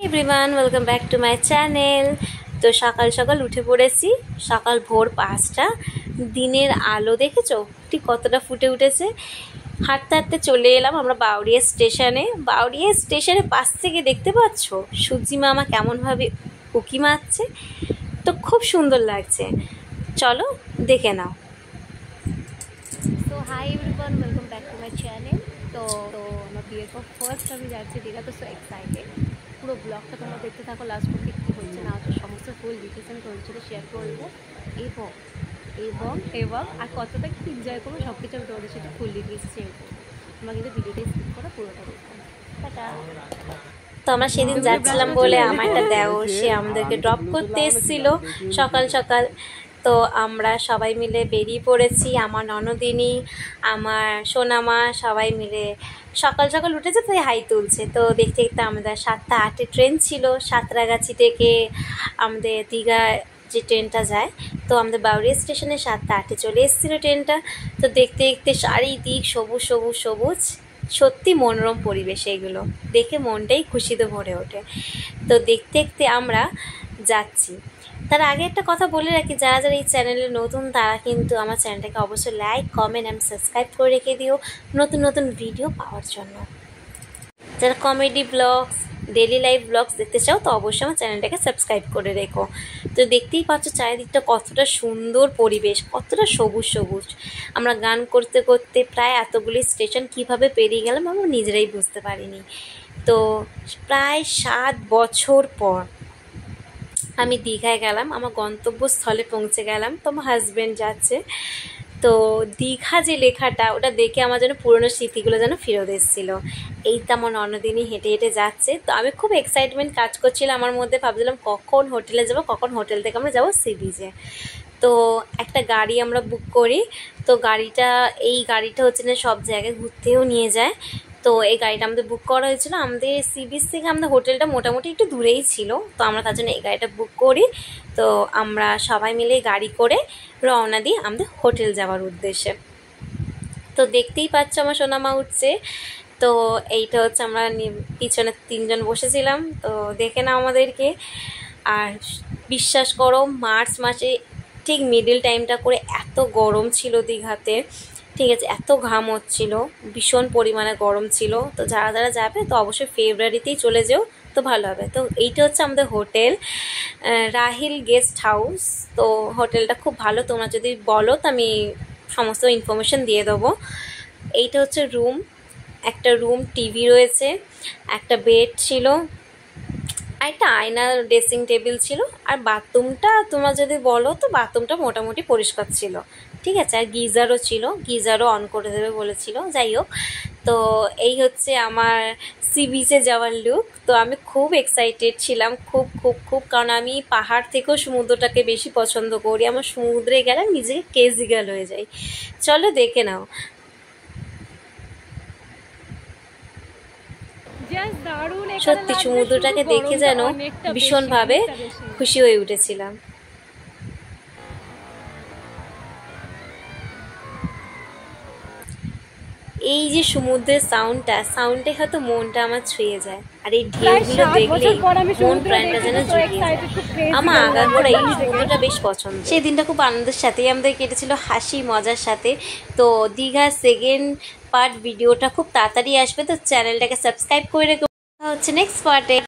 Everyone, welcome back to my channel. তো সকাল সকাল উঠে পড়েছি, সকাল ভোর 5টা। দিনের আলো দেখেছো ঠিক কতটা ফুটে উঠেছে। হাঁটতে হাঁটতে চলে এলাম আমরা বাউরিয়া স্টেশনে। বাউরিয়া স্টেশনে পাশ থেকে দেখতে পাচ্ছ সূর্যি মামা কেমনভাবে উঁকি মারছে, তো খুব সুন্দর লাগছে। চলো দেখে নাও। তো hi everyone, welcome back to my channel. তো আমার বিয়ের পর ফার্স্ট আমি যাচ্ছি দীঘা, তো সো এক্সাইটেড। পুরো ব্লগটা তোমরা দেখতে থাকো, লাস্ট পর্যন্ত কী হচ্ছে না হচ্ছে সমস্ত ফুল ডিটেলস আমি তোমাদের সাথে শেয়ার করবো, এবং এবং এবং আর কতটা কি এনজয় করবো সব কিছু আমি তোমাদের সাথে ফুল ডিটেলস শেয়ার করবো। তোমরা কিন্তু ভিডিওটা স্কিপ করা পুরোটা দেখো। টাটা। তো আমরা সেদিন যাচ্ছিলাম বলে আমার একটা দেওর সে আমাদেরকে ড্রপ করতে এসেছিল সকাল সকাল। তো আমরা সবাই মিলে বেরিয়ে পড়েছি, আমার ননদিনী, আমার সোনামা, সবাই মিলে সকাল সকাল উঠেছে, তো হাই তুলছে। তো দেখতে দেখতে আমাদের 7টা 8-এ ট্রেন ছিল। সাঁতরাগাছি থেকে আমাদের দীঘা যে ট্রেনটা যায়, তো আমাদের বাউরিয়া স্টেশনে 7টা 8-এ চলে এসেছিলো ট্রেনটা। তো দেখতে দেখতে চারিদিক সবুজ সবুজ সবুজ, সত্যি মনোরম পরিবেশ, এইগুলো দেখে মনটাই খুশিতে ভরে ওঠে। তো দেখতে দেখতে আমরা যাচ্ছি। তার আগে একটা কথা বলে রাখি, যারা যারা এই চ্যানেলে নতুন তারা কিন্তু আমার চ্যানেলটাকে অবশ্যই লাইক, কমেন্ট অ্যান্ড সাবস্ক্রাইব করে রেখে দিও নতুন নতুন ভিডিও পাওয়ার জন্য। যারা comedy blogs, daily life blogs দেখতে চাও তো অবশ্যই আমার চ্যানেলটাকে সাবস্ক্রাইব করে রেখো। তো দেখতেই পাচ্ছ চারিদিকটা কতটা সুন্দর পরিবেশ, কতটা সবুজ সবুজ। আমরা গান করতে করতে প্রায় এতগুলি স্টেশন কিভাবে পেরিয়ে গেলাম আমরা নিজেরাই বুঝতে পারিনি। তো প্রায় 7 বছর পর আমি দীঘায় গেলাম, আমার গন্তব্যস্থলে পৌঁছে গেলাম। তো আমার হাজব্যান্ড যাচ্ছে। তো দীঘা যে লেখাটা ওটা দেখে আমার যেন পুরোনো স্মৃতিগুলো যেন ফেরত এসেছিলো। এই তো আমার ননদিনী হেঁটে হেঁটে যাচ্ছে। তো আমি খুব এক্সাইটমেন্ট কাজ করছিলাম আমার মধ্যে, ভাবছিলাম কখন হোটেলে যাব, কখন হোটেল থেকে আমরা যাবো সি বিচে। তো একটা গাড়ি আমরা বুক করি। তো এই গাড়িটা হচ্ছে না সব জায়গায় ঘুরতেও নিয়ে যায়। তো এই গাড়িটা আমাদের বুক করা হয়েছিল। আমাদের সি বিচ থেকে আমাদের হোটেলটা মোটামুটি একটু দূরেই ছিল, তো আমরা তার জন্য এই গাড়িটা বুক করি। তো আমরা সবাই মিলে গাড়ি করে রওনা দিই আমাদের হোটেল যাওয়ার উদ্দেশ্যে। তো দেখতেই পাচ্ছ আমার সোনামা উঠছে। তো এইটা হচ্ছে আমরা পিছনে 3 জন বসেছিলাম। তো দেখে না আমাদেরকে। আর বিশ্বাস করো মার্চ মাসে ঠিক মিডল টাইমটা করে এত গরম ছিল দীঘাতে, ঠিক আছে, এত ঘাম হচ্ছিল, ভীষণ পরিমাণে গরম ছিল। তো যারা যারা যাবে তো অবশ্যই ফেব্রুয়ারিতেই চলে যেও, তো ভালো হবে। তো এইটা হচ্ছে আমাদের হোটেল, রাহিল গেস্ট হাউস। তো হোটেলটা খুব ভালো, তোমরা যদি বলো তো আমি সমস্ত ইনফরমেশন দিয়ে দেবো। এইটা হচ্ছে রুম, একটা রুম, টিভি রয়েছে, একটা বেড ছিল, আর একটা আয়না, ড্রেসিং টেবিল ছিল। আর বাথরুমটা তোমরা যদি বলো তো বাথরুমটা মোটামুটি পরিষ্কার ছিল, ঠিক আছে। আর গিজারও ছিল, গিজারও অন করে দেবে বলেছিল। যাই হোক, তো এই হচ্ছে আমার সি বিচে যাওয়ার লুক। তো আমি খুব এক্সাইটেড ছিলাম, খুব খুব খুব, কারণ আমি পাহাড় থেকেও সমুদ্রটাকে বেশি পছন্দ করি। আমার সমুদ্রে গেলে নিজেকে কেজিগাল হয়ে যাই। চলো দেখে নাও। সত্যি সমুদ্রটাকে দেখে যেন ভীষণভাবে খুশি হয়ে উঠেছিলাম। এই যে সমুদ্রের সাউন্ডে হয়তো মনটা আমার ছুঁয়ে যায়। আর এই ঢেউগুলো দেখলে মন প্রাণটা যেন জুড়িয়ে যায়। আমার আগাগোড়া এই সমুদ্রটা বেশ পছন্দ। সেই দিনটা খুব আনন্দের সাথেই আমাদের কেটেছিল, হাসি মজার সাথে। তো দীঘার সেকেন্ড পার্ট ভিডিওটা খুব তাড়াতাড়ি আসবে, তো চ্যানেলটাকে সাবস্ক্রাইব করে রেখে হচ্ছে নেক্সট পার্টে।